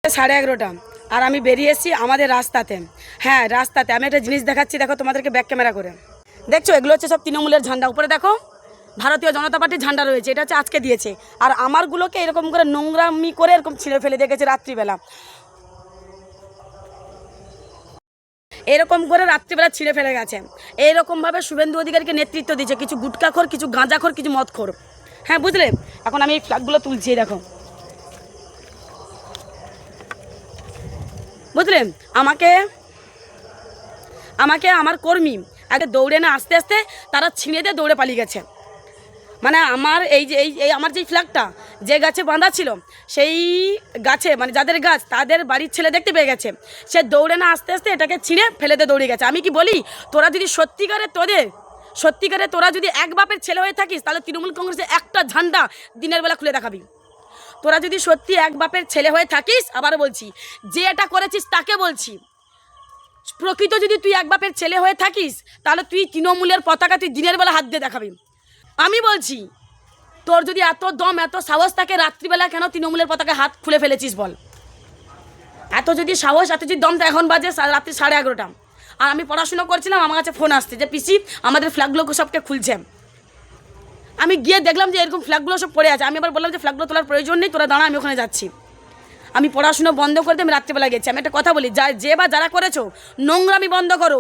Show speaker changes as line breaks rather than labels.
11:30 আর আমি বেরিয়ে এসেছি আমাদের রাস্তাতে। হ্যাঁ রাস্তাতে আমি একটা জিনিস দেখাচ্ছি, দেখো তোমাদেরকে ব্যাক ক্যামেরা করে। দেখছো এগুলো হচ্ছে সব তৃণমূলের ঝান্ডা। উপরে দেখো ভারতীয় জনতা পার্টির ঝান্ডা রয়েছে, এটা হচ্ছে আজকে দিয়েছে। আর আমারগুলোকে এরকম করে নোংরামি করে এরকম ছিঁড়ে ফেলে দেখেছে রাত্রিবেলা, এরকম করে রাত্রিবেলা ছিঁড়ে ফেলে গেছে। এইরকমভাবে শুভেন্দু অধিকারীকে নেতৃত্ব দিয়েছে কিছু গুটকাখোর, কিছু গাঁজাখোর, কিছু মদখোর। হ্যাঁ বুঝলে, এখন আমি এই ফ্ল্যাগগুলো তুলছি, দেখো বুঝলে। আমাকে আমাকে আমার কর্মী আগে দৌড়ে না আস্তে আস্তে তারা ছিঁড়ে দিয়ে দৌড়ে পালিয়ে গেছে। মানে আমার এই যে এই আমার যে ফ্ল্যাগটা যে গাছে বাঁধা ছিল, সেই গাছে মানে যাদের গাছ তাদের বাড়ির ছেলে দেখতে পেয়ে গেছে, সে দৌড়ে না আস্তে আস্তে এটাকে ছিঁড়ে ফেলে দিয়ে দৌড়ে গেছে। আমি কি বলি, তোরা যদি সত্যিকারে তোরা যদি এক বাপের ছেলে হয়ে থাকিস, তাহলে তৃণমূল কংগ্রেসের একটা ঝান্ডা দিনের বেলা খুলে দেখাবি। তোরা যদি সত্যি এক বাপের ছেলে হয়ে থাকিস, আবার বলছি, যে এটা করেছিস তাকে বলছি, প্রকৃত যদি তুই এক বাপের ছেলে হয়ে থাকিস, তাহলে তুই তৃণমূলের পতাকা তুই দিনের বেলা হাত দিয়ে দেখাবি। আমি বলছি, তোর যদি এত দম এত সাহস থাকে, রাত্রিবেলা কেন তৃণমূলের পতাকা হাত খুলে ফেলেছিস বল? এত যদি সাহস এত যদি দম, তো এখন বাজে রাত্রি 11:30 আর আমি পড়াশুনো করছিলাম, আমার কাছে ফোন আসছে যে পিসি আমাদের ফ্ল্যাগগুলো সবকে খুলছে। আমি গিয়ে দেখলাম যে এরকম ফ্ল্যাগগুলো সব পড়ে আছে। আমি আবার বললাম যে ফ্ল্যাগগুলো তোলার প্রয়োজন নেই, তোরা দাঁড়া, আমি ওখানে যাচ্ছি। আমি পড়াশুনো বন্ধ করতে আমি রাত্রিবেলা গেছি। আমি একটা কথা বলি, যে বা যারা করেছো নোংরামি বন্ধ করো।